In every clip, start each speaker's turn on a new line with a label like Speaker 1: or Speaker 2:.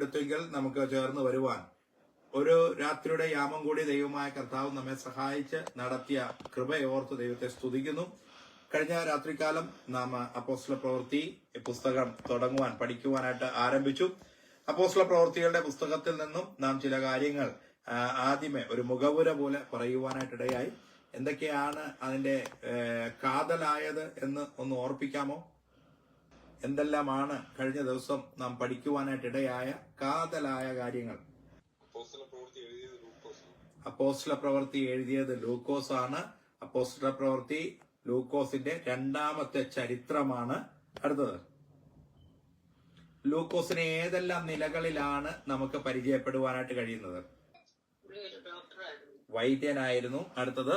Speaker 1: ഏറ്റെടുത്തെങ്കിൽ നമുക്ക് ചേർന്ന് വരുവാൻ ഒരു രാത്രിയുടെ യാമം കൂടി ദൈവമായ കർത്താവ് നമ്മെ സഹായിച്ച് നടത്തിയ കൃപയോർത്ത് ദൈവത്തെ സ്തുതിക്കുന്നു. കഴിഞ്ഞ രാത്രികാലം നാം അപ്പോസ്തല പ്രവൃത്തി പുസ്തകം പഠിക്കുവാനായിട്ട് ആരംഭിച്ചു. അപ്പോസ്തല പ്രവൃത്തികളുടെ പുസ്തകത്തിൽ നിന്നും നാം ചില കാര്യങ്ങൾ ആദ്യമേ ഒരു മുഖവുര പോലെ പറയുവാനായിട്ടിടയായി. എന്തൊക്കെയാണ് അതിന്റെ കാതലായത് എന്ന് ഒന്ന് ഓർപ്പിക്കാമോ? എന്തെല്ലാമാണ് കഴിഞ്ഞ ദിവസം നാം പഠിക്കുവാനായിട്ടിടയായ കാതലായ കാര്യങ്ങൾ? അപ്പോസ്തല പ്രവൃത്തി എഴുതിയത് ലൂക്കോസ് ആണ്. അപ്പോസ്തല പ്രവൃത്തി ലൂക്കോസിന്റെ രണ്ടാമത്തെ ചരിത്രമാണ്. അടുത്തത്, ലൂക്കോസിനെ ഏതെല്ലാം നിലകളിലാണ് നമുക്ക് പരിചയപ്പെടുവാനായിട്ട് കഴിയുന്നത്? വൈദ്യനായിരുന്നു. അടുത്തത്,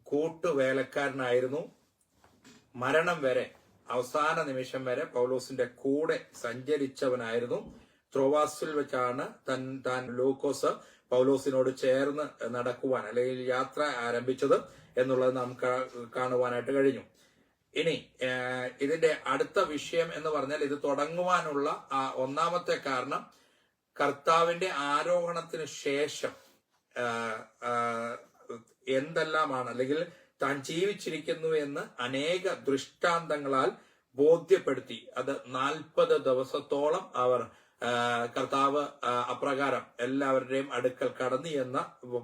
Speaker 1: കൂട്ടുവേലക്കാരനായിരുന്നു. മരണം വരെ, അവസാന നിമിഷം വരെ പൗലോസിന്റെ കൂടെ സഞ്ചരിച്ചവനായിരുന്നു. ത്രോവാസിൽ വെച്ചാണ് താൻ ലൂക്കോസ് പൗലോസിനോട് ചേർന്ന് നടക്കുവാൻ അല്ലെങ്കിൽ യാത്ര ആരംഭിച്ചത് എന്നുള്ളത് നാം കാണുവാനായിട്ട് കഴിഞ്ഞു. ഇനി ഇതിന്റെ അടുത്ത വിഷയം എന്ന് പറഞ്ഞാൽ, ഇത് തുടങ്ങുവാനുള്ള ഒന്നാമത്തെ കാരണം കർത്താവിന്റെ ആരോഹണത്തിന് ശേഷം എന്തെല്ലാമാണ്, അല്ലെങ്കിൽ താൻ ജീവിച്ചിരിക്കുന്നു എന്ന് അനേക ദൃഷ്ടാന്തങ്ങളാൽ ബോധ്യപ്പെടുത്തി. അത് 40 ദിവസത്തോളം അവർ കർത്താവ് അപ്രകാരം എല്ലാവരുടെയും അടുക്കൽ കടന്നു എന്ന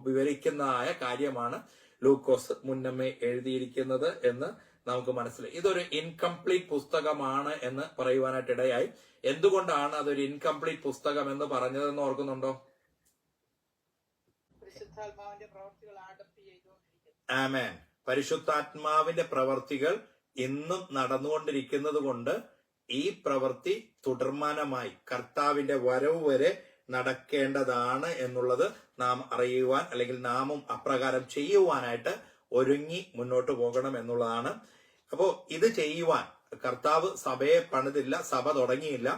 Speaker 1: വിവരിക്കുന്നതായ കാര്യമാണ് ലൂക്കോസ് മുന്നമേ എഴുതിയിരിക്കുന്നത് എന്ന് നമുക്ക് മനസ്സിലായി. ഇതൊരു ഇൻകംപ്ലീറ്റ് പുസ്തകമാണ് എന്ന് പറയുവാനായിട്ടിടയായി. എന്തുകൊണ്ടാണ് അതൊരു ഇൻകംപ്ലീറ്റ് പുസ്തകം എന്ന് പറഞ്ഞതെന്ന് ഓർക്കുന്നുണ്ടോ? ആമേൻ. പരിശുദ്ധാത്മാവിന്റെ പ്രവർത്തികൾ ഇന്നും നടന്നുകൊണ്ടിരിക്കുന്നത് കൊണ്ട് ഈ പ്രവൃത്തി തുടർമാനമായി കർത്താവിന്റെ വരവ് വരെ നടക്കേണ്ടതാണ് എന്നുള്ളത് നാം അറിയുവാൻ, അല്ലെങ്കിൽ നാമും അപ്രകാരം ചെയ്യുവാനായിട്ട് ഒരുങ്ങി മുന്നോട്ട് പോകണം എന്നുള്ളതാണ്. അപ്പോ ഇത് ചെയ്യുവാൻ കർത്താവ് സഭയെ പണിതില്ല, സഭ തുടങ്ങിയില്ല.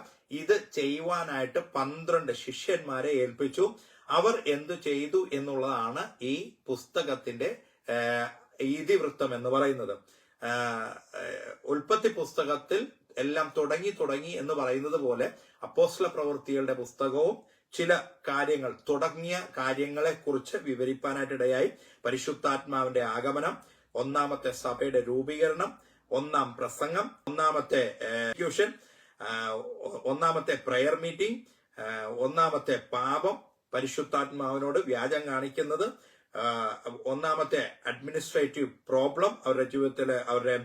Speaker 1: ഇത് ചെയ്യുവാനായിട്ട് 12 ശിഷ്യന്മാരെ ഏൽപ്പിച്ചു. അവർ എന്തു ചെയ്തു എന്നുള്ളതാണ് ഈ പുസ്തകത്തിന്റെ ഇതിവൃത്തം എന്ന് പറയുന്നത്. ഉൽപ്പത്തി പുസ്തകത്തിൽ എല്ലാം തുടങ്ങി എന്ന് പറയുന്നത് പോലെ അപ്പോസ്തല പ്രവൃത്തികളുടെ പുസ്തകവും ചില കാര്യങ്ങൾ, തുടങ്ങിയ കാര്യങ്ങളെ കുറിച്ച് വിവരിപ്പാനായിട്ടിടയായി. പരിശുദ്ധാത്മാവിന്റെ ആഗമനം, ഒന്നാമത്തെ സഭയുടെ രൂപീകരണം, ഒന്നാം പ്രസംഗം, ഒന്നാമത്തെ ട്യൂഷൻ, ഒന്നാമത്തെ പ്രയർ മീറ്റിംഗ്, ഒന്നാമത്തെ പാപം, പരിശുദ്ധാത്മാവിനോട് വ്യാജം കാണിക്കുന്നത്, ഒന്നാമത്തെ അഡ്മിനിസ്ട്രേറ്റീവ് പ്രോബ്ലം, അവരുടെ ജീവിതത്തിലെ അവരുടെ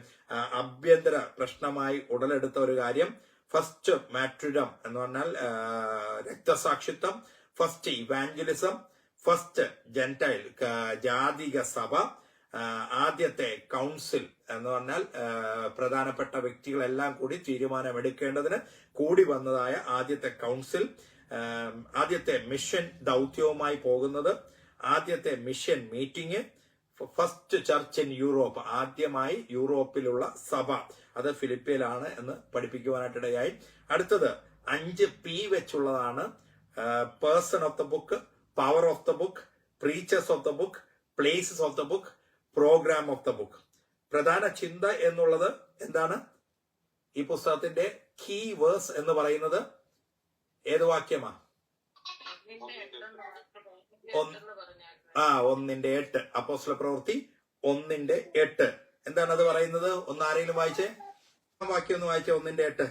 Speaker 1: ആഭ്യന്തര പ്രശ്നമായി ഉടലെടുത്ത ഒരു കാര്യം, ഫസ്റ്റ് മാട്രിഡം എന്ന് പറഞ്ഞാൽ രക്തസാക്ഷിത്വം, ഫസ്റ്റ് ഇവാഞ്ചലിസം, ഫസ്റ്റ് ജെന്റൈൽ ജാതിക സഭ, ആദ്യത്തെ കൗൺസിൽ എന്ന് പറഞ്ഞാൽ പ്രധാനപ്പെട്ട വ്യക്തികളെല്ലാം കൂടി തീരുമാനമെടുക്കേണ്ടതിന് കൂടി വന്നതായ ആദ്യത്തെ കൗൺസിൽ, ആദ്യത്തെ മിഷൻ ദൗത്യവുമായി പോകുന്നത്, ആദ്യത്തെ mission meeting, first church in Europe, ആദ്യമായി യൂറോപ്പിലുള്ള സഭ, അത് ഫിലിപ്പിയിലാണ് എന്ന് പഠിപ്പിക്കുവാനായിട്ടിടയായി. അടുത്തത് 5P വെച്ചുള്ളതാണ്. Person of the book, power of the book, preachers of the book, places of the book, programme of the book. പ്രധാന ചിന്ത എന്നുള്ളത് എന്താണ്? ഈ പുസ്തകത്തിന്റെ കീ വേഴ്സ് എന്ന് പറയുന്നത് ഏത് വാക്യമാ? 1:8. അപ്പോസ്തല പ്രവൃത്തി 1:8. എന്താണ് അത് പറയുന്നത്? ഒന്ന് ആരെങ്കിലും വായിച്ചേ, വാക്യം ഒന്ന് വായിച്ചേ. 1:8.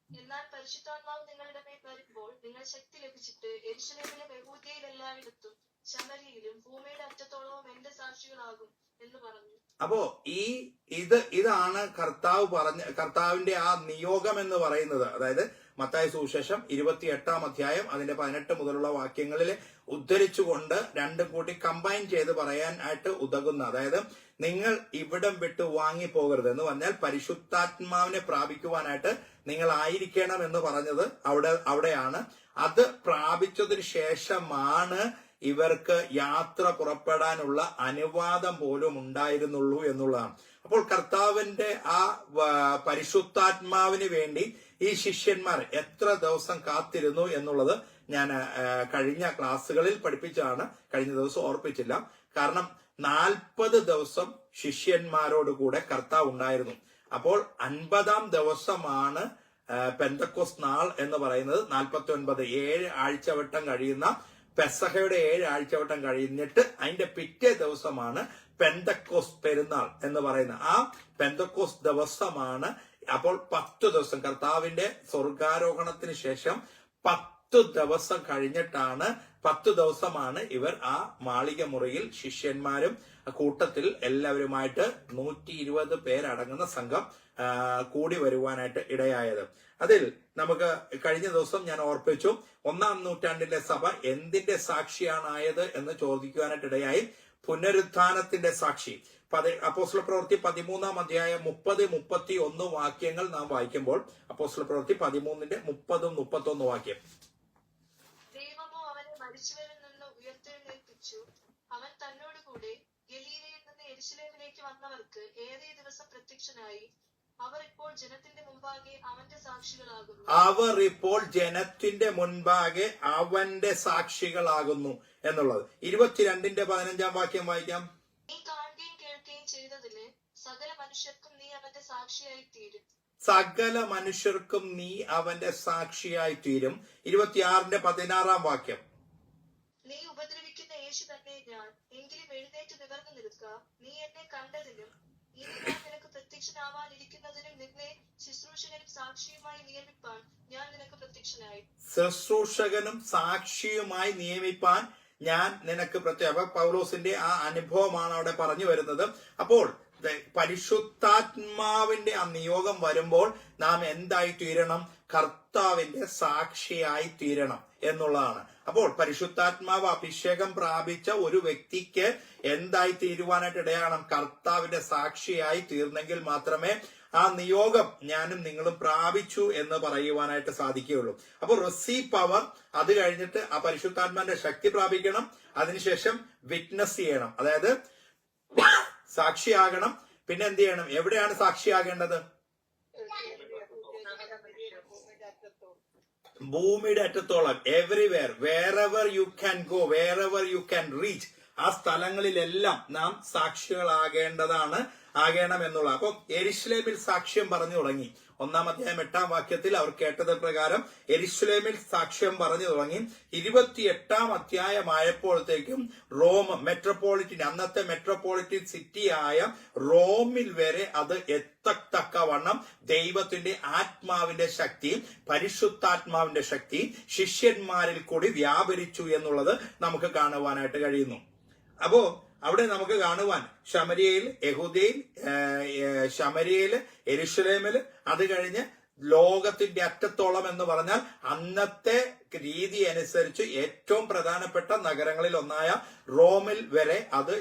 Speaker 2: എന്നാൽ പരിശുദ്ധാത്മാവ് നിങ്ങളുടെ മേൽ വരുമ്പോൾ നിങ്ങൾ ശക്തി ലഭിച്ചിട്ട് യെരൂശലേമിലും യഹൂദ്യയിൽ എല്ലായിടത്തും ശമര്യയിലും ഭൂമിയുടെ അറ്റത്തോളവും എന്റെ സാക്ഷികളാകും എന്ന് പറഞ്ഞു.
Speaker 1: അപ്പോ ഇതാണ് കർത്താവിന്റെ ആ നിയോഗം എന്ന് പറയുന്നത്. അതായത് മത്തായി സുവിശേഷം 28-ാം അധ്യായം അതിന്റെ 18 മുതലുള്ള വാക്യങ്ങളിൽ ഉദ്ധരിച്ചുകൊണ്ട് രണ്ടും കൂടി കമ്പൈൻ ചെയ്ത് പറയാനായിട്ട് ഉതകുന്ന, അതായത് നിങ്ങൾ ഇവിടം വിട്ട് വാങ്ങിപ്പോകരുത് എന്ന് പറഞ്ഞാൽ പരിശുദ്ധാത്മാവിനെ പ്രാപിക്കുവാനായിട്ട് നിങ്ങൾ ആയിരിക്കണം എന്ന് പറഞ്ഞത് അവിടെയാണ്. അത് പ്രാപിച്ചതിന് ശേഷമാണ് ഇവർക്ക് യാത്ര പുറപ്പെടാനുള്ള അനുവാദം പോലും ഉണ്ടായിരുന്നുള്ളൂ എന്നുള്ളതാണ്. അപ്പോൾ കർത്താവിന്റെ ആ പരിശുദ്ധാത്മാവിന് വേണ്ടി ഈ ശിഷ്യന്മാർ എത്ര ദിവസം കാത്തിരുന്നു എന്നുള്ളത് ഞാൻ കഴിഞ്ഞ ക്ലാസ്സുകളിൽ പഠിപ്പിച്ചാണ്. കഴിഞ്ഞ ദിവസം ഓർപ്പിച്ചില്ല. കാരണം 40 ദിവസം ശിഷ്യന്മാരോട് കൂടെ കർത്താവ് ഉണ്ടായിരുന്നു. അപ്പോൾ 50-ാം ദിവസമാണ് പെന്തക്കോസ് നാൾ എന്ന് പറയുന്നത്. 49 7 ആഴ്ചവട്ടം കഴിയുന്ന പെസഹയുടെ 7 ആഴ്ചവട്ടം കഴിഞ്ഞിട്ട് അതിന്റെ പിറ്റേ ദിവസമാണ് പെന്തക്കോസ് പെരുന്നാൾ എന്ന് പറയുന്നത്. ആ പെന്തക്കോസ് ദിവസമാണ്. അപ്പോൾ 10 ദിവസം കർത്താവിന്റെ സ്വർഗാരോഹണത്തിന് ശേഷം 10 ദിവസം കഴിഞ്ഞിട്ടാണ് 10 ദിവസമാണ് ഇവർ ആ മാളിക മുറിയിൽ ശിഷ്യന്മാരും കൂട്ടത്തിൽ എല്ലാവരുമായിട്ട് 120 പേരടങ്ങുന്ന സംഘം കൂടി വരുവാനായിട്ട് ഇടയായത്. അതിൽ നമുക്ക് കഴിഞ്ഞ ദിവസം ഞാൻ ഓർപ്പിച്ചു, 1-ാം നൂറ്റാണ്ടിലെ സഭ എന്തിന്റെ സാക്ഷിയാണായത് എന്ന് ചോദിക്കുവാനായിട്ട് ഇടയായി. പുനരുത്ഥാനത്തിന്റെ സാക്ഷി. അപ്പോസ്തല പ്രവൃത്തി 13-ാം അധ്യായം 30-31 വാക്യങ്ങൾ നാം വായിക്കുമ്പോൾ, അപ്പോസ്തല പ്രവൃത്തി 13-ന്റെ 30-31 വാക്യം.
Speaker 2: ദൈവമോ അവനെ മരിച്ചവരിൽ നിന്ന് ഉയർത്തെഴുന്നേൽപ്പിച്ചു. അവൻ തന്നോട് കൂടെ ഗലീലയിൽ നിന്ന് യെരൂശലേമിലേക്ക് വന്നവർക്ക് ഏറെ ദിവസം പ്രത്യക്ഷനായി. അവർ ഇപ്പോൾ ജനത്തിന്റെ മുമ്പാകെ അവന്റെ സാക്ഷികളാകുന്നു.
Speaker 1: അവർ ഇപ്പോൾ ജനത്തിന്റെ മുൻപാകെ അവന്റെ സാക്ഷികളാകുന്നു എന്നുള്ളത്. 22-ന്റെ 15-ാം വാക്യം വായിക്കാം.
Speaker 2: നീ കാണുകയും കേൾക്കുകയും ചെയ്തതിന് സകല മനുഷ്യർക്കും നീ അവന്റെ സാക്ഷിയായി തീരും.
Speaker 1: സകല മനുഷ്യർക്കും നീ അവന്റെ സാക്ഷിയായി തീരും. 26-ന്റെ 16-ാം വാക്യം.
Speaker 2: നീ ഉപദ്രവിക്കുന്ന യേശു തന്നെ ഞാൻ. എങ്കിലും എഴുന്നേറ്റ് നിവർന്നു നിൽക്കുക. നീ എന്നെ കണ്ടതിനും ഇനി ഞാൻ നിനക്ക് പ്രത്യക്ഷനാവാനിരിക്കുന്നതിനും നിന്നെ ശുശ്രൂഷകനും സാക്ഷിയുമായി നിയമിപ്പാൻ ഞാൻ നിനക്ക് പ്രത്യക്ഷനായി.
Speaker 1: ശുശ്രൂഷകനും സാക്ഷിയുമായി നിയമിപ്പാൻ ഞാൻ നിനക്ക് പ്രത്യേക. പൗലോസിന്റെ ആ അനുഭവമാണ് അവിടെ പറഞ്ഞു വരുന്നത്. അപ്പോൾ പരിശുദ്ധാത്മാവിന്റെ ആ നിയോഗം വരുമ്പോൾ നാം എന്തായി തീരണം? കർത്താവിന്റെ സാക്ഷിയായി തീരണം എന്നുള്ളതാണ്. അപ്പോൾ പരിശുദ്ധാത്മാവ് അഭിഷേകം പ്രാപിച്ച ഒരു വ്യക്തിക്ക് എന്തായി തീരുവാനായിട്ട് ഇടയാകണം? കർത്താവിന്റെ സാക്ഷിയായി തീർന്നെങ്കിൽ മാത്രമേ ആ നിയോഗം ഞാനും നിങ്ങളും പ്രാപിച്ചു എന്ന് പറയുവാനായിട്ട് സാധിക്കുകയുള്ളൂ. അപ്പോൾ റിസീവ് പവർ, അത് കഴിഞ്ഞിട്ട് ആ പരിശുദ്ധാത്മാവിന്റെ ശക്തി പ്രാപിക്കണം. അതിനുശേഷം വിറ്റ്നസ് ചെയ്യണം, അതായത് സാക്ഷിയാകണം. പിന്നെ എന്ത് ചെയ്യണം? എവിടെയാണ് സാക്ഷിയാകേണ്ടത്? ഭൂമിയുടെ അറ്റത്തോളം, everywhere, wherever you can go, wherever you can reach, ആ സ്ഥലങ്ങളിലെല്ലാം നാം ആകണം എന്നുള്ള. അപ്പൊ യെരൂശലേമിൽ സാക്ഷ്യം പറഞ്ഞു തുടങ്ങി. 1-ാം അധ്യായം 8-ാം വാക്യത്തിൽ അവർ കേട്ടത് പ്രകാരം യെരൂശലേമിൽ സാക്ഷ്യം പറഞ്ഞു തുടങ്ങി. 28-ാം അധ്യായമായപ്പോഴത്തേക്കും റോം മെട്രോപൊളിറ്റൻ, അന്നത്തെ മെട്രോപൊളിറ്റൻ സിറ്റിയായ റോമിൽ വരെ അത് എത്തത്തക്കവണ്ണം ദൈവത്തിന്റെ ആത്മാവിന്റെ ശക്തി, പരിശുദ്ധാത്മാവിന്റെ ശക്തി ശിഷ്യന്മാരിൽ കൂടി വ്യാപരിച്ചു എന്നുള്ളത് നമുക്ക് കാണുവാനായിട്ട് കഴിയുന്നു. അപ്പോ അവിടെ നമുക്ക് കാണുവാൻ ശമരിയയിൽ, യഹൂദയിൽ, ശമരിയയിൽ, യെരൂശലേമിൽ, അത് കഴിഞ്ഞ് ലോകത്തിന്റെ അറ്റത്തോളം എന്ന് പറഞ്ഞാൽ അന്നത്തെ രീതി അനുസരിച്ച് ഏറ്റവും പ്രധാനപ്പെട്ട നഗരങ്ങളിൽ ഒന്നായ റോമിൽ വരെ അത്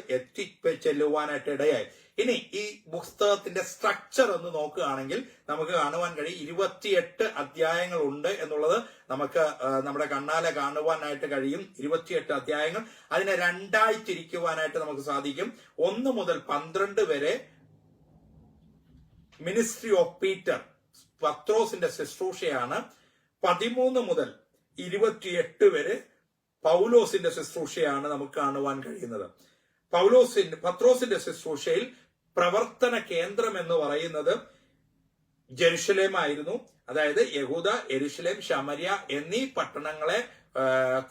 Speaker 1: ചെല്ലുവാനായിട്ട് ഇടയായി. ഇനി ഈ പുസ്തകത്തിന്റെ സ്ട്രക്ചർ ഒന്ന് നോക്കുകയാണെങ്കിൽ നമുക്ക് കാണുവാൻ കഴിയും 28 അധ്യായങ്ങൾ ഉണ്ട് എന്നുള്ളത് നമുക്ക് നമ്മുടെ കണ്ണാലെ കാണുവാനായിട്ട് കഴിയും. 28 അധ്യായങ്ങൾ. അതിനെ രണ്ടായി തിരിക്കുവാനായിട്ട് നമുക്ക് സാധിക്കും. 1 മുതൽ 12 വരെ മിനിസ്ട്രി ഓഫ് പീറ്റർ, പത്രോസിന്റെ ശുശ്രൂഷയാണ്. 13 മുതൽ 28 വരെ പൗലോസിന്റെ ശുശ്രൂഷയാണ് നമുക്ക് കാണുവാൻ കഴിയുന്നത്. പത്രോസിന്റെ ശുശ്രൂഷയിൽ പ്രവർത്തന കേന്ദ്രം എന്ന് പറയുന്നത് ജെറുസലേം ആയിരുന്നു. അതായത് യഹൂദ, യെരൂശലേം, ശമര്യ എന്നീ പട്ടണങ്ങളെ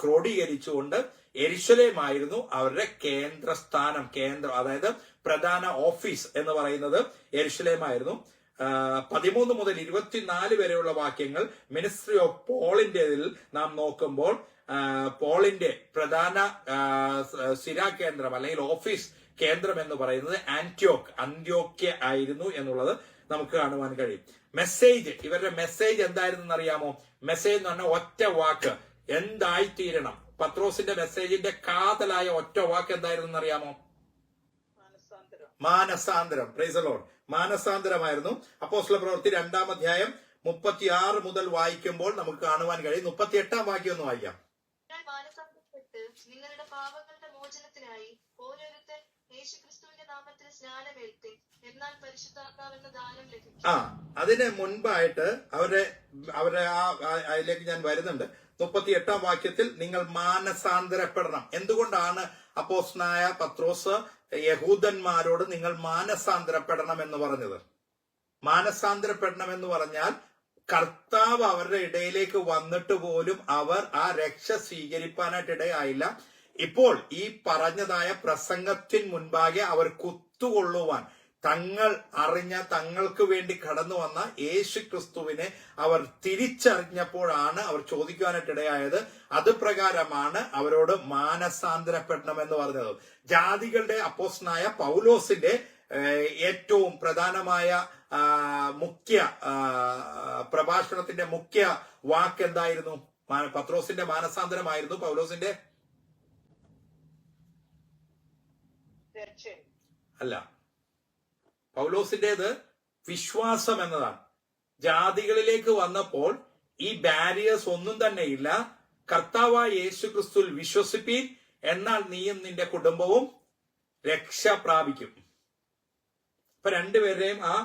Speaker 1: ക്രോഡീകരിച്ചുകൊണ്ട് യെരൂശലേം ആയിരുന്നു അവരുടെ കേന്ദ്രസ്ഥാനം. അതായത് പ്രധാന ഓഫീസ് എന്ന് പറയുന്നത് യെരൂശലേം ആയിരുന്നു. 13 മുതൽ 24 വരെയുള്ള വാക്യങ്ങൾ മിനിസ്ട്രി ഓഫ് പോളിന്റേതിൽ നാം നോക്കുമ്പോൾ പോളിന്റെ പ്രധാന സ്ഥിരാകേന്ദ്രം അല്ലെങ്കിൽ ഓഫീസ് കേന്ദ്രം എന്ന് പറയുന്നത് അന്ത്യോക്യ ആയിരുന്നു എന്നുള്ളത് നമുക്ക് കാണുവാൻ കഴിയും. മെസ്സേജ്, ഇവരുടെ മെസ്സേജ് എന്തായിരുന്നു അറിയാമോ? മെസ്സേജ് എന്ന് പറഞ്ഞാൽ ഒറ്റ വാക്ക്, എന്തായിത്തീരണം. പത്രോസിന്റെ മെസ്സേജിന്റെ കാതലായ ഒറ്റ വാക്ക് എന്തായിരുന്നു അറിയാമോ? മാനസാന്തരം. Praise the Lord. മാനസാന്തരമായിരുന്നു. അപ്പോസ്തല പ്രവൃത്തി 2-ാം അധ്യായം 36 മുതൽ വായിക്കുമ്പോൾ നമുക്ക് കാണുവാൻ കഴിയും. 38-ാം വാക്യം ഒന്ന് വായിക്കാം.
Speaker 2: മാനസാന്തരപ്പെട്ട് നിങ്ങളുടെ പാപങ്ങളുടെ മോചനത്തിനായി ഓരോരുത്തർ യേശുക്രിസ്തുവിന്റെ നാമത്തിൽ സ്നാനമേൽപ്പിൻ, എന്നാൽ പരിശുദ്ധാത്മാവെന്ന ദാനം ലഭിക്കും.
Speaker 1: അതിന് മുൻപായിട്ട് അവരുടെ അതിലേക്ക് ഞാൻ വരുന്നുണ്ട്. 38-ാം വാക്യത്തിൽ നിങ്ങൾ മാനസാന്തരപ്പെടണം. എന്തുകൊണ്ടാണ് അപ്പോസ്തലനായ പത്രോസ് യഹൂദന്മാരോട് നിങ്ങൾ മാനസാന്തരപ്പെടണം എന്ന് പറഞ്ഞത്? മാനസാന്തരപ്പെടണമെന്ന് പറഞ്ഞാൽ കർത്താവ് അവരുടെ ഇടയിലേക്ക് വന്നിട്ട് പോലും അവർ ആ രക്ഷ സ്വീകരിപ്പാനായിട്ട് ഇടയായില്ല. ഇപ്പോൾ ഈ പറഞ്ഞതായ പ്രസംഗത്തിന് മുൻപാകെ അവർ കുത്തുകൊള്ളുവാൻ തങ്ങൾ അറിഞ്ഞ തങ്ങൾക്ക് വേണ്ടി കടന്നു വന്ന യേശു ക്രിസ്തുവിനെ അവർ തിരിച്ചറിഞ്ഞപ്പോഴാണ് അവർ ചോദിക്കുവാനായിട്ട് ഇടയായത്. അത് പ്രകാരമാണ് അവരോട് മാനസാന്തരപ്പെടണമെന്ന് പറഞ്ഞത്. ജാതികളുടെ അപ്പോസ്തലനായ പൗലോസിന്റെ ഏറ്റവും പ്രധാനമായ മുഖ്യ പ്രഭാഷണത്തിന്റെ മുഖ്യ വാക്ക് എന്തായിരുന്നു? പത്രോസിന്റെ മാനസാന്തരമായിരുന്നു. പൗലോസിന്റെ അല്ല, പൗലോസിന്റേത് വിശ്വാസം എന്നതാണ്. ജാതികളിലേക്ക് വന്നപ്പോൾ ഈ ബാരിയേഴ്സ് ഒന്നും തന്നെ ഇല്ല. കർത്താവായ യേശു ക്രിസ്തുവിൽ വിശ്വസിപ്പീൻ, എന്നാൽ നീയും നിന്റെ കുടുംബവും രക്ഷ പ്രാപിക്കും. ഇപ്പൊ രണ്ടുപേരുടെയും ആ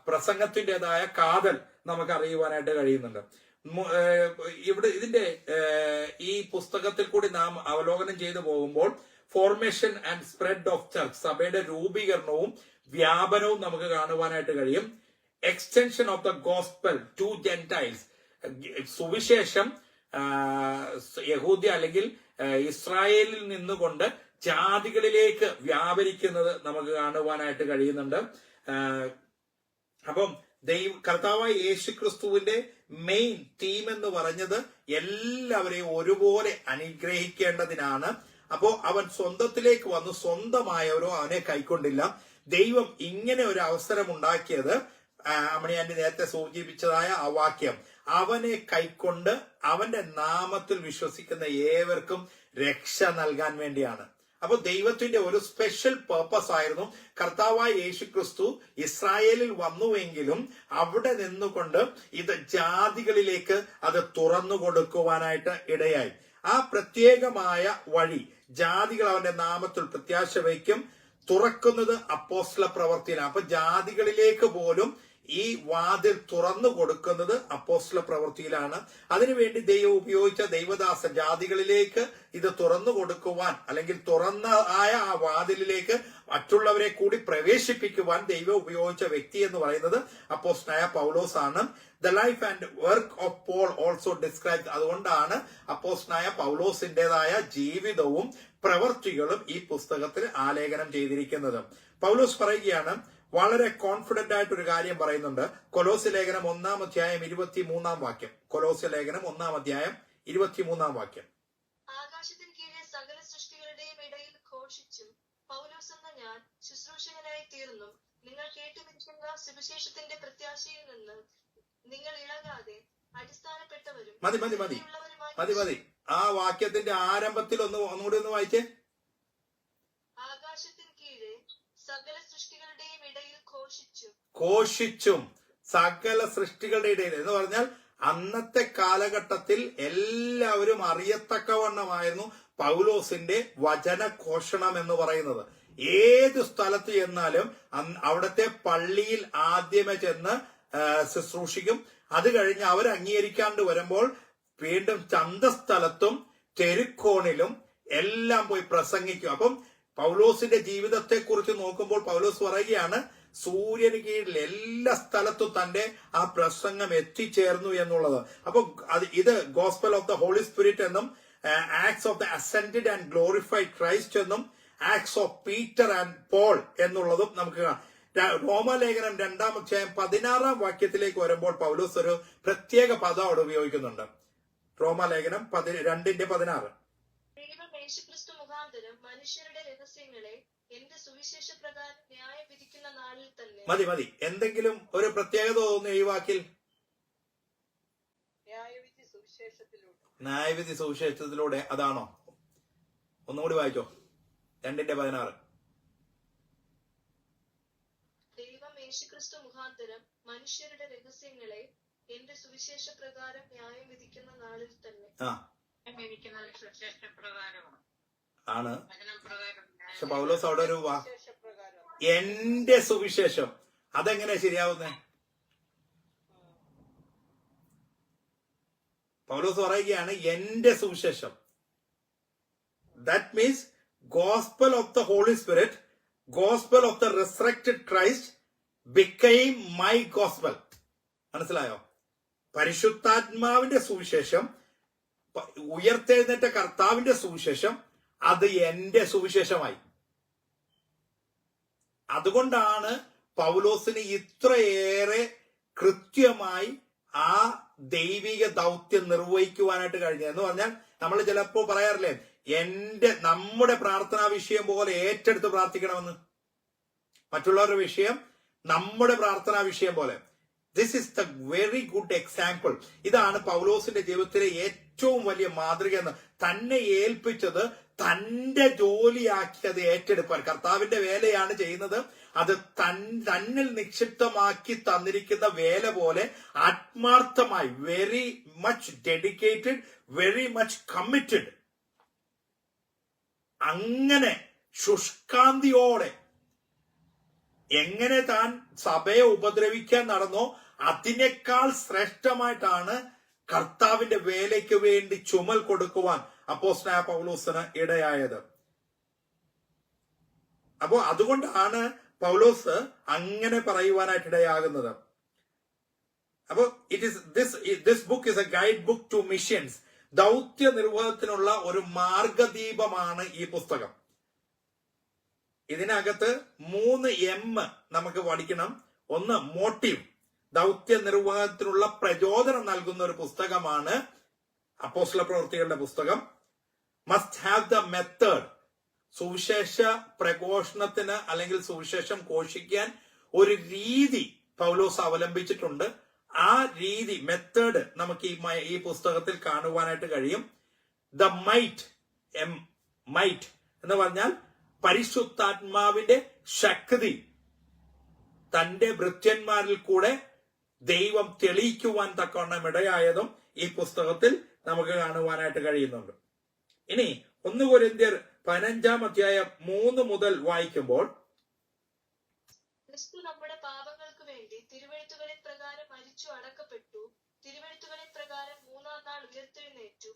Speaker 1: പ്രസംഗത്തിൻ്റെതായ കാതൽ നമുക്ക് അറിയുവാനായിട്ട് കഴിയുന്നുണ്ട്. ഇവിടെ ഇതിന്റെ ഈ പുസ്തകത്തിൽ കൂടി നാം അവലോകനം ചെയ്തു പോകുമ്പോൾ formation and spread of church, സഭയുടെ രൂപീകരണവും വ്യാപനവും നമുക്ക് കാണുവാനായിട്ട് കഴിയും. Extension of the gospel to gentiles, സുവിശേഷം യഹൂദ്യ അല്ലെങ്കിൽ ഇസ്രായേലിൽ നിന്നുകൊണ്ട് ജാതികളിലേക്ക് വ്യാപരിക്കുന്നത് നമുക്ക് കാണുവാനായിട്ട് കഴിയുന്നുണ്ട്. അപ്പം കർത്താവായ യേശു ക്രിസ്തുവിന്റെ മെയിൻ തീം എന്ന് പറഞ്ഞത് എല്ലാവരെയും ഒരുപോലെ അനുഗ്രഹിക്കേണ്ടതിനാണ്. അപ്പോ അവൻ സ്വന്തത്തിലേക്ക് വന്നു, സ്വന്തമായവരോ അവനെ കൈക്കൊണ്ടില്ല. ദൈവം ഇങ്ങനെ ഒരു അവസരം ഉണ്ടാക്കിയത്, അമ്മണിയാന്റെ നേരത്തെ സൂചിപ്പിച്ചതായ ആ വാക്യം, അവനെ കൈക്കൊണ്ട് അവന്റെ നാമത്തിൽ വിശ്വസിക്കുന്ന ഏവർക്കും രക്ഷ നൽകാൻ വേണ്ടിയാണ്. അപ്പൊ ദൈവത്തിന്റെ ഒരു സ്പെഷ്യൽ പേർപ്പസ് ആയിരുന്നു. കർത്താവായ യേശു ക്രിസ്തു ഇസ്രായേലിൽ വന്നുവെങ്കിലും അവിടെ നിന്നുകൊണ്ട് ഇത് ജാതികളിലേക്ക് അത് തുറന്നു കൊടുക്കുവാനായിട്ട് ഇടയായി. ആ പ്രത്യേകമായ വഴി ജാതികൾ അവന്റെ നാമത്തിൽ പ്രത്യാശ വയ്ക്കും തുറക്കുന്നത് അപ്പോസ്തല പ്രവൃത്തിയിലാണ്. അപ്പൊ ജാതികളിലേക്ക് പോലും ഈ വാതിൽ തുറന്നു കൊടുക്കുന്നത് അപ്പോസ്തല പ്രവൃത്തിയിലാണ്. അതിനുവേണ്ടി ദൈവം ഉപയോഗിച്ച ദൈവദാസൻ ജാതികളിലേക്ക് ഇത് തുറന്നു കൊടുക്കുവാൻ, അല്ലെങ്കിൽ തുറന്ന ആയ ആ വാതിലിലേക്ക് മറ്റുള്ളവരെ കൂടി പ്രവേശിപ്പിക്കുവാൻ ദൈവം ഉപയോഗിച്ച വ്യക്തി എന്ന് പറയുന്നത് അപ്പോസ്തലനായ പൗലോസ് ആണ്. The life and work of Paul also describe. അതുകൊണ്ടാണ് അപ്പോസ്തലനായ പൗലോസിന്റേതായ ജീവിതവും പ്രവൃത്തികളും ഈ പുസ്തകത്തിൽ ആലേഖനം ചെയ്തിരിക്കുന്നത്. പൗലോസ് പറയുകയാണ്, വളരെ കോൺഫിഡന്റ് ആയിട്ട് ഒരു കാര്യം പറയുന്നുണ്ട്. കൊലോസ്യ ലേഖനം 1-ാം അധ്യായം 23-ാം വാക്യം. കൊലോസ്യ ലേഖനം 1-ാം അധ്യായം 23-ാം വാക്യം.
Speaker 2: ആകാശത്തിന് കീഴെ സകല സൃഷ്ടികളുടെയും ഇടയിൽ ഘോഷിച്ചും പൗലോസ് എന്ന ഞാൻ ശുശ്രൂഷകനായി തീർന്നും നിങ്ങൾ കേട്ടുപിടിക്കുന്ന സുവിശേഷത്തിന്റെ പ്രത്യാശയിൽ നിന്ന് നിങ്ങൾ ഇളകാതെ അടിസ്ഥാനപ്പെട്ടവരും
Speaker 1: മതി മതി മതി മതി മതി ആ വാക്യത്തിന്റെ ആരംഭത്തിൽ ഒന്നുകൂടി ഒന്ന് വായിച്ചേ.
Speaker 2: ആകാശത്തിന് കീഴെ സകല സൃഷ്ടികളുടെയും ഇടയിൽ
Speaker 1: ഘോഷിച്ചും സകല സൃഷ്ടികളുടെ ഇടയിൽ എന്ന് പറഞ്ഞാൽ അന്നത്തെ കാലഘട്ടത്തിൽ എല്ലാവരും അറിയത്തക്കവണ്ണമായിരുന്നു പൗലോസിന്റെ വചനഘോഷണം എന്ന് പറയുന്നത്. ഏത് സ്ഥലത്ത് ചെന്നാലും അവിടുത്തെ പള്ളിയിൽ ആദ്യമേ ചെന്ന് ശുശ്രൂഷിക്കും. അത് കഴിഞ്ഞ് അവർ അംഗീകരിക്കാണ്ട് വരുമ്പോൾ വീണ്ടും ചന്തസ്ഥലത്തും തെരുക്കോണിലും എല്ലാം പോയി പ്രസംഗിക്കും. അപ്പം പൗലോസിന്റെ ജീവിതത്തെ കുറിച്ച് നോക്കുമ്പോൾ പൗലോസ് പറയുകയാണ്, സൂര്യന് കീഴിൽ എല്ലാ സ്ഥലത്തും തന്റെ ആ പ്രസംഗം എത്തിച്ചേർന്നു എന്നുള്ളത്. അപ്പൊ ഇത് gospel of the Holy Spirit എന്നും acts of the ascended and glorified Christ എന്നും acts of Peter and Paul എന്നുള്ളതും നമുക്ക് കാണാം. റോമാലേഖനം 2-ാം അധ്യായം 16-ാം വാക്യത്തിലേക്ക് വരുമ്പോൾ പൗലോസ് ഒരു പ്രത്യേക പദം അവിടെ ഉപയോഗിക്കുന്നുണ്ട്. റോമാലേഖനം 2:16.
Speaker 2: ദൈവം യേശുക്രിസ്തു മുഖാന്തരം മനുഷ്യരുടെ രഹസ്യങ്ങളെ എന്റെ സുവിശേഷ പ്രകാരം ന്യായം വിധിക്കുന്ന നാളിൽ തന്നെ.
Speaker 1: മതി മതി എന്തെങ്കിലും ഒരു പ്രത്യേകത തോന്നുന്നു ഈ വാക്കിൽ? ന്യായവിധി സുവിശേഷത്തിലൂടെ. അതാണോ? ഒന്നുകൂടി വായിച്ചോ. 2:16.
Speaker 2: ദൈവം യേശുക്രിസ്തു മുഖാന്തരം മനുഷ്യരുടെ രഹസ്യങ്ങളെ എന്റെ സുവിശേഷ പ്രകാരം ന്യായം വിധിക്കുന്ന നാളിൽ തന്നെ.
Speaker 1: ആണ്. പക്ഷെ പൗലോസ് അവിടെ ഒരു എന്റെ സുവിശേഷം, അതെങ്ങനെ ശരിയാവുന്നേ? പൗലോസ് പറയുകയാണ് എന്റെ സുവിശേഷം. That means gospel of the Holy Spirit, gospel of the resurrected Christ became my gospel. മനസ്സിലായോ? പരിശുദ്ധാത്മാവിന്റെ സുവിശേഷം, ഉയർത്തെഴുന്നേറ്റ കർത്താവിന്റെ സുവിശേഷം, അത് എന്റെ സുവിശേഷമായി. അതുകൊണ്ടാണ് പൗലോസിന് ഇത്രയേറെ കൃത്യമായി ആ ദൈവിക ദൗത്യം നിർവഹിക്കുവാനായിട്ട് കഴിഞ്ഞത്. എന്ന് പറഞ്ഞാൽ നമ്മൾ ചിലപ്പോ പറയാറില്ലേ, നമ്മുടെ പ്രാർത്ഥനാ വിഷയം പോലെ ഏറ്റെടുത്ത് പ്രാർത്ഥിക്കണമെന്ന്. മറ്റുള്ളവരുടെ വിഷയം നമ്മുടെ പ്രാർത്ഥനാ വിഷയം പോലെ. This is the very good example. ഇതാണ് പൗലോസിന്റെ ജീവിതത്തിലെ ഏറ്റവും വലിയ മാതൃക എന്ന്. തന്നെ ഏൽപ്പിച്ചത് തന്റെ ജോലിയാക്കി അത് ഏറ്റെടുപ്പാൻ. കർത്താവിന്റെ വേലയാണ് ചെയ്യുന്നത്. അത് തന്നിൽ നിക്ഷിപ്തമാക്കി തന്നിരിക്കുന്ന വേല പോലെ ആത്മാർത്ഥമായി, very much dedicated, very much committed, അങ്ങനെ ശുഷ്കാന്തിയോടെ എങ്ങനെ താൻ സഭയെ ഉപദ്രവിക്കാൻ നടന്നോ അതിനേക്കാൾ ശ്രേഷ്ഠമായിട്ടാണ് കർത്താവിന്റെ വേലയ്ക്ക് വേണ്ടി ചുമൽ കൊടുക്കുവാൻ അപ്പോസ്തലനായ പൗലോസിന് ഇടയായത്. അപ്പോ അതുകൊണ്ടാണ് പൗലോസ് അങ്ങനെ പറയുവാനായിട്ട് ഇടയാകുന്നത്. അപ്പോ this book is a guide book to missions. ദൗത്യ നിർവഹണത്തിനുള്ള ഒരു മാർഗദീപമാണ് ഈ പുസ്തകം. ഇതിനകത്ത് 3 M നമുക്ക് പഠിക്കണം. ഒന്ന്, മോട്ടീവ്. ദൗത്യ നിർവഹണത്തിനുള്ള പ്രചോദനം നൽകുന്ന ഒരു പുസ്തകമാണ് അപ്പോസ്തല പ്രവൃത്തികളുടെ പുസ്തകം. Must have the method. സുവിശേഷ പ്രഘോഷണത്തിന് അല്ലെങ്കിൽ സുവിശേഷം ഘോഷിക്കാൻ ഒരു രീതി പൗലോസ് അവലംബിച്ചിട്ടുണ്ട്. ആ രീതി, മെത്തേഡ് നമുക്ക് ഈ പുസ്തകത്തിൽ കാണുവാനായിട്ട് കഴിയും. ദ മൈറ്റ് എന്ന് പറഞ്ഞാൽ പരിശുദ്ധാത്മാവിന്റെ ശക്തി തന്റെ ഭൃത്യന്മാരിൽ കൂടെ ദൈവം തെളിയിക്കുവാൻ തക്കവണ്ണം ഇടയായതും ഈ പുസ്തകത്തിൽ നമുക്ക് കാണുവാനായിട്ട് കഴിയുന്നുണ്ട്. ഇനി 1 കൊരിന്ത്യർ 15-ാം അധ്യായം 3 മുതൽ വായിക്കുമ്പോൾ,
Speaker 2: ക്രിസ്തു നമ്മുടെ പാപങ്ങൾക്ക് വേണ്ടി തിരുവെഴുത്തുകളിൻ പ്രകാരം മരിച്ചു അടക്കപ്പെട്ടു, തിരുവെഴുത്തുകളിൻ പ്രകാരം 3-ാം നാൾ ഉയർത്തെഴുന്നേറ്റു,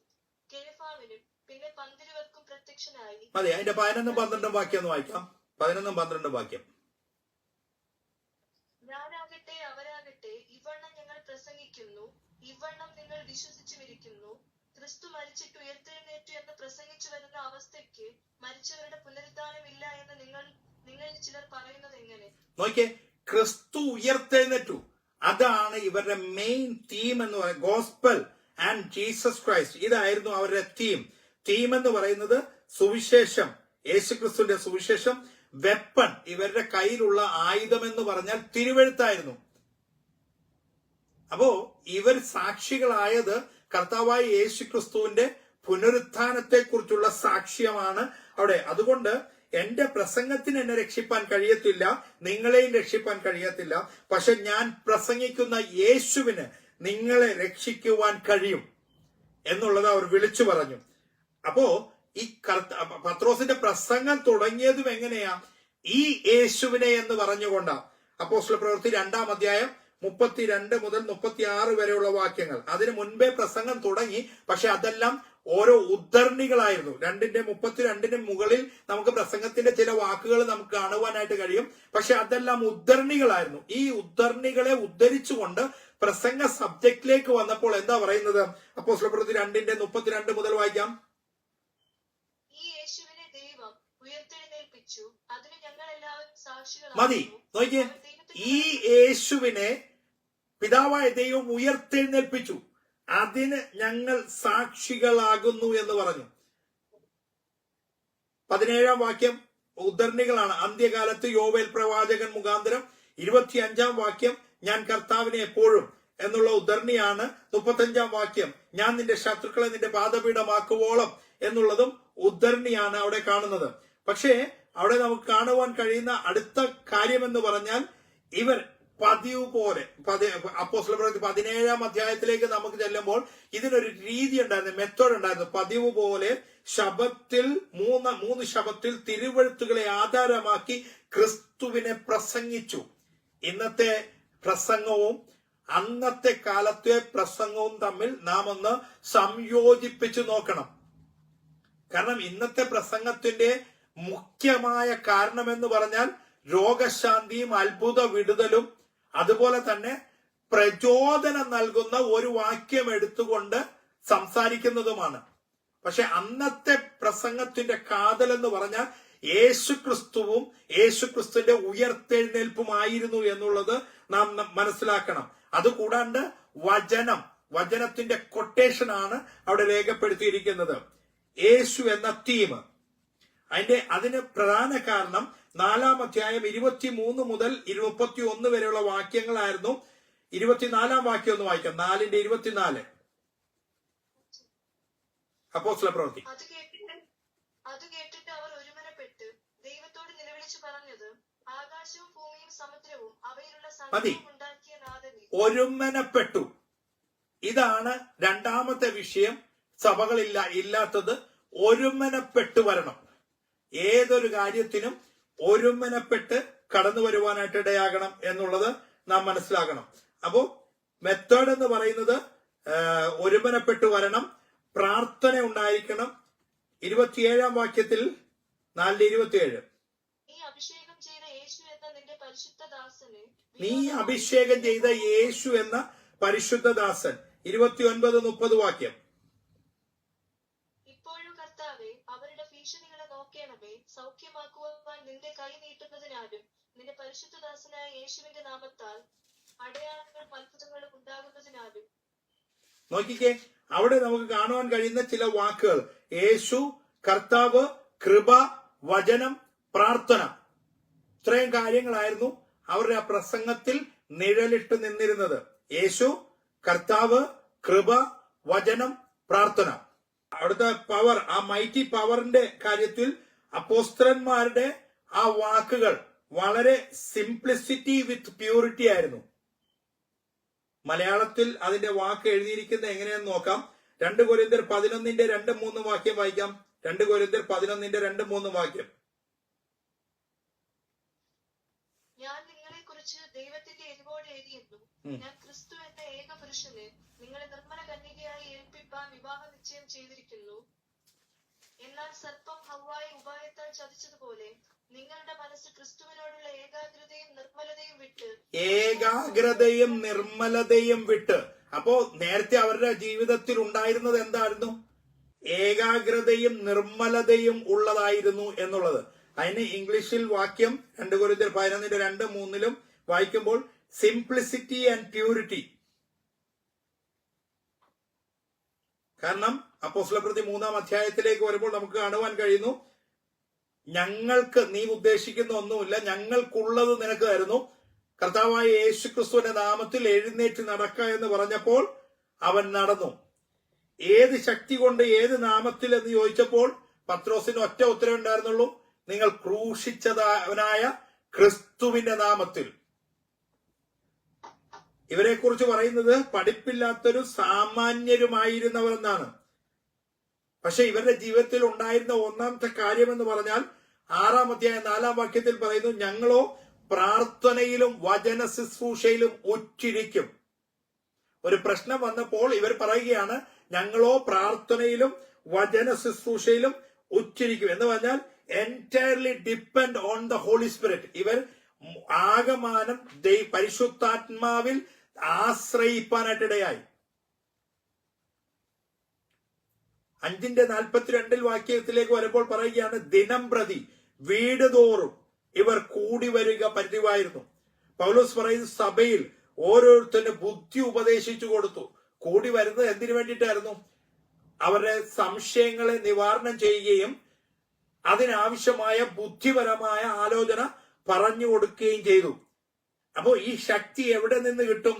Speaker 2: കേഫാവിനും പിന്നെ 12 പേർക്കും പ്രത്യക്ഷനായി.
Speaker 1: അതെ, അതിന്റെ 11-12 വാക്യം ഒന്ന് വായിക്കാം. 11-12 വാക്യം.
Speaker 2: ഞാനാകട്ടെ അവരാകട്ടെ ഇവണ്ണം ഞങ്ങൾ പ്രസംഗിക്കുന്നു, ഇവണ്ണം നിങ്ങൾ വിശ്വസിച്ചുമിരിക്കുന്നു. ക്രിസ്തു മരിച്ചിട്ട് ഉയർത്തെഴുന്നേറ്റു എന്ന് പ്രസംഗിച്ചു വരുന്ന അവസ്ഥയ്ക്ക് മരിച്ചവരുടെ പുനരുദ്ധാനം ഇല്ല എന്ന് നിങ്ങളിൽ ചിലർ പറയുന്നത് എങ്ങനെ?
Speaker 1: നോക്കിയേ, ക്രിസ്തു ഉയർത്തെഴുന്നേറ്റു, അതാണ് ഇവരുടെ മെയിൻ തീം എന്ന് പറയുന്നത്. ഗോസ്പൽ ആൻഡ് ജീസസ് ക്രൈസ്റ്റ്, ഇതായിരുന്നു അവരുടെ തീം എന്ന് പറയുന്നത്. സുവിശേഷം, യേശുക്രിസ്തുവിന്റെ സുവിശേഷം. വെപ്പൺ, ഇവരുടെ കയ്യിലുള്ള ആയുധം എന്ന് പറഞ്ഞാൽ തിരുവെഴുത്തായിരുന്നു. അപ്പോ ഇവർ സാക്ഷികളായത് കർത്താവായ യേശുക്രിസ്തുവിന്റെ പുനരുത്ഥാനത്തെ കുറിച്ചുള്ള സാക്ഷ്യമാണ് അവിടെ. അതുകൊണ്ട് എന്റെ പ്രസംഗത്തിന് എന്നെ രക്ഷിപ്പാൻ കഴിയത്തില്ല, നിങ്ങളെയും രക്ഷിപ്പാൻ കഴിയത്തില്ല. പക്ഷെ ഞാൻ പ്രസംഗിക്കുന്ന യേശുവിന് നിങ്ങളെ രക്ഷിക്കുവാൻ കഴിയും എന്നുള്ളത് അവർ വിളിച്ചു പറഞ്ഞു. അപ്പോ ഈ പത്രോസിന്റെ പ്രസംഗം തുടങ്ങിയതും എങ്ങനെയാ? ഈ യേശുവിനെ എന്ന് പറഞ്ഞുകൊണ്ടാ. അപ്പോസ്തല പ്രവൃത്തി 2-ാം അധ്യായം 32 മുതൽ 36 വരെയുള്ള വാക്യങ്ങൾ. അതിനു മുൻപേ പ്രസംഗം തുടങ്ങി, പക്ഷെ അതെല്ലാം ഓരോ ഉദ്ധരണികളായിരുന്നു. 2-ന്റെ മുകളിൽ നമുക്ക് പ്രസംഗത്തിന്റെ ചില വാക്കുകൾ നമുക്ക് കാണുവാനായിട്ട് കഴിയും, പക്ഷെ അതെല്ലാം ഉദ്ധരണികളായിരുന്നു. ഈ ഉദ്ധരണികളെ ഉദ്ധരിച്ചുകൊണ്ട് പ്രസംഗ സബ്ജക്റ്റിലേക്ക് വന്നപ്പോൾ എന്താ പറയുന്നത്? അപ്പോസ്തല പ്രവൃത്തി 2-32 മുതൽ വായിക്കാം.
Speaker 2: ഈ യേശുവിനെ ദൈവം ഉയർത്തെഴുന്നേൽപ്പിച്ചു, അതിന് ഞങ്ങൾ എല്ലാവരും സാക്ഷികളാകുന്നു.
Speaker 1: മതി, നോക്കിയേ, ഈ യേശുവിനെ പിതാവായ ദൈവം ഉയർത്തെഴുന്നേൽപ്പിച്ചു, അതിന് ഞങ്ങൾ സാക്ഷികളാകുന്നു എന്ന് പറഞ്ഞു. 17-ാം വാക്യം ഉദ്ധരണികളാണ്. അന്ത്യകാലത്ത് യോവേൽ പ്രവാചകൻ മുഖാന്തരം. 25-ാം വാക്യം ഞാൻ കർത്താവിനെ എപ്പോഴും എന്നുള്ള ഉദ്ധരണിയാണ്. 35-ാം വാക്യം ഞാൻ നിന്റെ ശത്രുക്കളെ നിന്റെ പാദപീഠമാക്കുവോളം എന്നുള്ളതും ഉദ്ധരണിയാണ് അവിടെ കാണുന്നത്. പക്ഷേ അവിടെ നമുക്ക് കാണുവാൻ കഴിയുന്ന അടുത്ത കാര്യം എന്ന് പറഞ്ഞാൽ, ഇവർ പതിവ് പോലെ അപ്പോസ്തല പ്രവൃത്തി 17-ാം അധ്യായത്തിലേക്ക് നമുക്ക് ചെല്ലുമ്പോൾ ഇതിനൊരു രീതി ഉണ്ടായിരുന്നു, മെത്തേഡ് ഉണ്ടായിരുന്നു. പതിവ് പോലെ ശബത്തിൽ 3 ശബത്തിൽ തിരുവെഴുത്തുകളെ ആധാരമാക്കി ക്രിസ്തുവിനെ പ്രസംഗിച്ചു. ഇന്നത്തെ പ്രസംഗവും അന്നത്തെ കാലത്തെ പ്രസംഗവും തമ്മിൽ നാം ഒന്ന് സംയോജിപ്പിച്ചു നോക്കണം. കാരണം ഇന്നത്തെ പ്രസംഗത്തിന്റെ മുഖ്യമായ കാരണം എന്ന് പറഞ്ഞാൽ രോഗശാന്തിയും അത്ഭുത വിടുതലും അതുപോലെ തന്നെ പ്രചോദനം നൽകുന്ന ഒരു വാക്യം എടുത്തുകൊണ്ട് സംസാരിക്കുന്നതുമാണ്. പക്ഷെ അന്നത്തെ പ്രസംഗത്തിന്റെ കാതൽ എന്ന് പറഞ്ഞാൽ യേശുക്രിസ്തുവും യേശുക്രിസ്തുവിന്റെ ഉയർത്തെഴുന്നേൽപ്പുമായിരുന്നു എന്നുള്ളത് നാം മനസ്സിലാക്കണം. അതുകൂടാണ്ട് വചനത്തിന്റെ കൊട്ടേഷൻ ആണ് അവിടെ രേഖപ്പെടുത്തിയിരിക്കുന്നത്. യേശു എന്ന തീം, അതിന് പ്രധാന കാരണം 4-ാം അധ്യായം 23 മുതൽ 31 വരെയുള്ള വാക്യങ്ങളായിരുന്നു. 24-ാം വാക്യം ഒന്ന് വായിക്കാം. 4:24 അപ്പോസ്തല പ്രവൃത്തി.
Speaker 2: അത് കേട്ടിട്ട് അവർ ഒരുമനപ്പെട്ട് ദൈവത്തോട് നിലവിളിച്ചു പറഞ്ഞത്, ആകാശവും ഭൂമിയും സമുദ്രവും അവയിലുള്ള സകലവും ഉണ്ടാക്കിയ നാഥനെ.
Speaker 1: ഒരുമനപ്പെട്ടു. ഇതാണ് രണ്ടാമത്തെ വിഷയം. സഭകളില്ലാത്തത് ഒരുമനപ്പെട്ടു വരണം. ഏതൊരു കാര്യത്തിനും ഒരുമനപ്പെട്ട് കടന്നു വരുവാനായിട്ട് ഇടയാകണം എന്നുള്ളത് നാം മനസ്സിലാക്കണം. അപ്പോ മെത്തേഡ് എന്ന് പറയുന്നത് ഒരുമനപ്പെട്ടു വരണം, പ്രാർത്ഥന ഉണ്ടായിരിക്കണം. 27-ാം വാക്യത്തിൽ 4:27
Speaker 2: നീ അഭിഷേകം ചെയ്ത യേശു എന്ന
Speaker 1: പരിശുദ്ധദാസൻ 29-30 വാക്യം.
Speaker 2: ഇപ്പോഴും കർത്താവേ, അവരുടെ ഭീഷണികളെ നോക്കേണമേ. സൗഖ്യമാക്കുവാൻ നിന്റെ കൈ നീട്ടുന്നതിനാലും നിന്റെ പരിശുദ്ധദാസനായ യേശുവിന്റെ നാമത്താൽ അടയാളങ്ങളും അത്ഭുതങ്ങളും ഉണ്ടാകുന്നതിനാലും.
Speaker 1: നോക്കിക്കേ, അവിടെ നമുക്ക് കാണുവാൻ കഴിയുന്ന ചില വാക്കുകൾ: യേശു, കർത്താവ്, കൃപ, വചനം, പ്രാർത്ഥന. ഇത്രയും കാര്യങ്ങളായിരുന്നു അവരുടെ ആ പ്രസംഗത്തിൽ നിഴലിട്ട് നിന്നിരുന്നത്. യേശു, കർത്താവ്, കൃപ, വചനം, പ്രാർത്ഥന. അവിടുത്തെ പവർ, ആ മൈറ്റി പവറിന്റെ കാര്യത്തിൽ അപ്പോസ്തലന്മാരുടെ ആ വാക്കുകൾ വളരെ സിംപ്ലിസിറ്റി വിത്ത് പ്യൂരിറ്റി ആയിരുന്നു. മലയാളത്തിൽ അതിന്റെ വാക്ക് എഴുതിയിരിക്കുന്നത് എങ്ങനെയെന്ന് നോക്കാം. 2 കൊരിന്ത്യർ 11:2-3 വാക്യം വായിക്കാം. 2 കൊരിന്ത്യർ 11:2-3 വാക്യം.
Speaker 2: ഞാൻ നിങ്ങളെ കുറിച്ച് ദൈവത്തിന്റെ എരിവോടെ എരിയുന്നു. ഞാൻ ക്രിസ്തു എന്ന ഏക പുരുഷന് നിങ്ങളെ നിർമ്മല കന്യകയായി ഏൽപ്പിപ്പാൻ വിവാഹ നിശ്ചയം ചെയ്തിരിക്കുന്നു. എന്നാൽ സർപ്പം ഹവ്വായെ ഉപായത്താൽ ചതിച്ചതുപോലെ നിങ്ങളുടെ മനസ്സ് ക്രിസ്തുവിനോടുള്ള ഏകാഗ്രതയും നിർമ്മലതയും വിട്ട്. അപ്പോ നേരത്തെ അവരുടെ ജീവിതത്തിൽ ഉണ്ടായിരുന്നത് എന്തായിരുന്നു? ഏകാഗ്രതയും നിർമ്മലതയും ഉള്ളതായിരുന്നു എന്നുള്ളത്. അതിന് ഇംഗ്ലീഷിൽ വാക്യം 2 കൊരിന്ത്യർ 11:2-3 വായിക്കുമ്പോൾ സിംപ്ലിസിറ്റി ആൻഡ് പ്യൂരിറ്റി. കാരണം അപ്പോസ്തല പ്രവൃത്തി 3-ാം അധ്യായത്തിലേക്ക് വരുമ്പോൾ നമുക്ക് കാണുവാൻ കഴിയുന്നു, ഞങ്ങൾക്ക് നീ ഉദ്ദേശിക്കുന്ന ഒന്നുമില്ല, ഞങ്ങൾക്കുള്ളത് നിനക്ക് തരുന്നു. കർത്താവായ യേശുക്രിസ്തുവിന്റെ നാമത്തിൽ എഴുന്നേറ്റ് നടക്ക എന്ന് പറഞ്ഞപ്പോൾ അവൻ നടന്നു. ഏത് ശക്തി കൊണ്ട്, ഏത് നാമത്തിൽ എന്ന് ചോദിച്ചപ്പോൾ പത്രോസിന് ഒറ്റ ഉത്തരവ് ഉണ്ടായിരുന്നുള്ളൂ: നിങ്ങൾ ക്രൂശിച്ചവനായ ക്രിസ്തുവിന്റെ നാമത്തിൽ. ഇവരെ കുറിച്ച് പറയുന്നത് പഠിപ്പില്ലാത്തൊരു സാമാന്യരുമായിരുന്നവർ എന്നാണ്. പക്ഷെ ഇവരുടെ ജീവിതത്തിൽ ഉണ്ടായിരുന്ന ഒന്നാമത്തെ കാര്യം എന്ന് പറഞ്ഞാൽ 6-ാം അധ്യായം 4-ാം വാക്യത്തിൽ പറയുന്നു, ഞങ്ങളോ പ്രാർത്ഥനയിലും വചന ശുശ്രൂഷയിലും ഉറ്റിരിക്കും. ഒരു പ്രശ്നം വന്നപ്പോൾ ഇവർ പറയുകയാണ്, ഞങ്ങളോ പ്രാർത്ഥനയിലും വചന ശുശ്രൂഷയിലും ഉറ്റിരിക്കും. എന്ന് പറഞ്ഞാൽ entirely depend on the Holy Spirit. ഇവർ ആകമാനം പരിശുദ്ധാത്മാവിൽ ആശ്രയിപ്പാനായിട്ടിടയായി. 5:42 വാക്യത്തിലേക്ക് വരുമ്പോൾ പറയുകയാണ്, ദിനം പ്രതി വീട് തോറും ഇവർ കൂടി വരിക പതിവായിരുന്നു. പൗലോസ് പറയുന്ന സഭയിൽ ഓരോരുത്തരും ബുദ്ധി ഉപദേശിച്ചു കൊടുത്തു. കൂടി വരുന്നത് എന്തിനു വേണ്ടിയിട്ടായിരുന്നു? അവരുടെ സംശയങ്ങളെ നിവാരണം ചെയ്യുകയും അതിനാവശ്യമായ ബുദ്ധിപരമായ ആലോചന പറഞ്ഞു കൊടുക്കുകയും ചെയ്തു. അപ്പോ ഈ ശക്തി എവിടെ നിന്ന് കിട്ടും?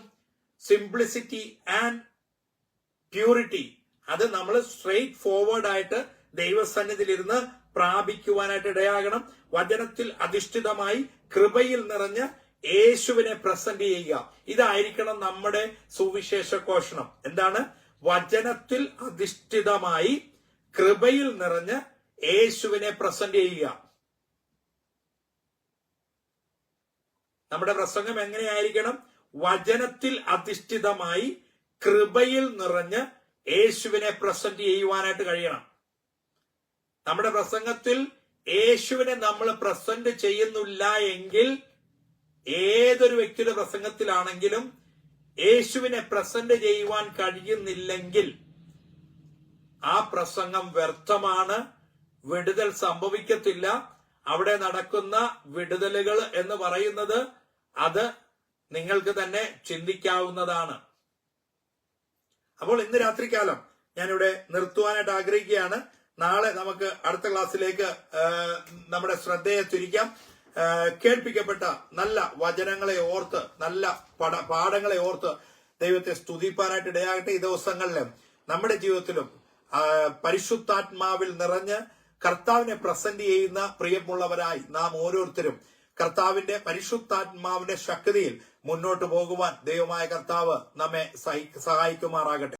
Speaker 2: Simplicity and purity. അത് നമ്മൾ സ്ട്രെയിറ്റ് ഫോർവേഡ് ആയിട്ട് ദൈവസന്നിധിയിലിരുന്ന് പ്രാപിക്കുവാനായിട്ട് ഇടയാകണം. വചനത്തിൽ അധിഷ്ഠിതമായി കൃപയിൽ നിറഞ്ഞ് യേശുവിനെ പ്രസന്റ് ചെയ്യുക. ഇതായിരിക്കണം നമ്മുടെ സുവിശേഷ ഘോഷണം. എന്താണ്? വചനത്തിൽ അധിഷ്ഠിതമായി കൃപയിൽ നിറഞ്ഞ് യേശുവിനെ പ്രസന്റ് ചെയ്യുക. നമ്മുടെ പ്രസംഗം എങ്ങനെയായിരിക്കണം? വചനത്തിൽ അധിഷ്ഠിതമായി കൃപയിൽ നിറഞ്ഞ് യേശുവിനെ പ്രസന്റ് ചെയ്യുവാനായിട്ട് കഴിയണം. നമ്മുടെ പ്രസംഗത്തിൽ
Speaker 1: യേശുവിനെ നമ്മൾ പ്രസന്റ് ചെയ്യുന്നില്ല എങ്കിൽ, ഏതൊരു വ്യക്തിയുടെ പ്രസംഗത്തിലാണെങ്കിലും യേശുവിനെ പ്രസന്റ് ചെയ്യുവാൻ കഴിയുന്നില്ലെങ്കിൽ ആ പ്രസംഗം വ്യർത്ഥമാണ്, വിടുതൽ സംഭവിക്കത്തില്ല. അവിടെ നടക്കുന്ന വിടുതലുകൾ എന്ന് പറയുന്നത് അത് നിങ്ങൾക്ക് തന്നെ ചിന്തിക്കാവുന്നതാണ്. അപ്പോൾ ഇന്ന് രാത്രികാലം ഞാനിവിടെ നിർത്തുവാനായിട്ട് ആഗ്രഹിക്കുകയാണ്. നാളെ നമുക്ക് അടുത്ത ക്ലാസ്സിലേക്ക് നമ്മുടെ ശ്രദ്ധയെ തിരിക്കാം. കേൾപ്പിക്കപ്പെട്ട നല്ല വചനങ്ങളെ ഓർത്ത്, നല്ല പാഠങ്ങളെ ഓർത്ത് ദൈവത്തെ സ്തുതിപ്പാനായിട്ട് ഇടയാകട്ടെ. ഈ ദിവസങ്ങളിലും നമ്മുടെ ജീവിതത്തിലും പരിശുദ്ധാത്മാവിൽ നിറഞ്ഞ് കർത്താവിനെ പ്രസന്റ് ചെയ്യുന്ന പ്രിയമുള്ളവരായി നാം ഓരോരുത്തരും കർത്താവിന്റെ പരിശുദ്ധാത്മാവിന്റെ ശക്തിയിൽ മുന്നോട്ട് പോകുവാൻ ദൈവമായ കർത്താവ് നമ്മെ സഹായിക്കുമാറാകട്ടെ.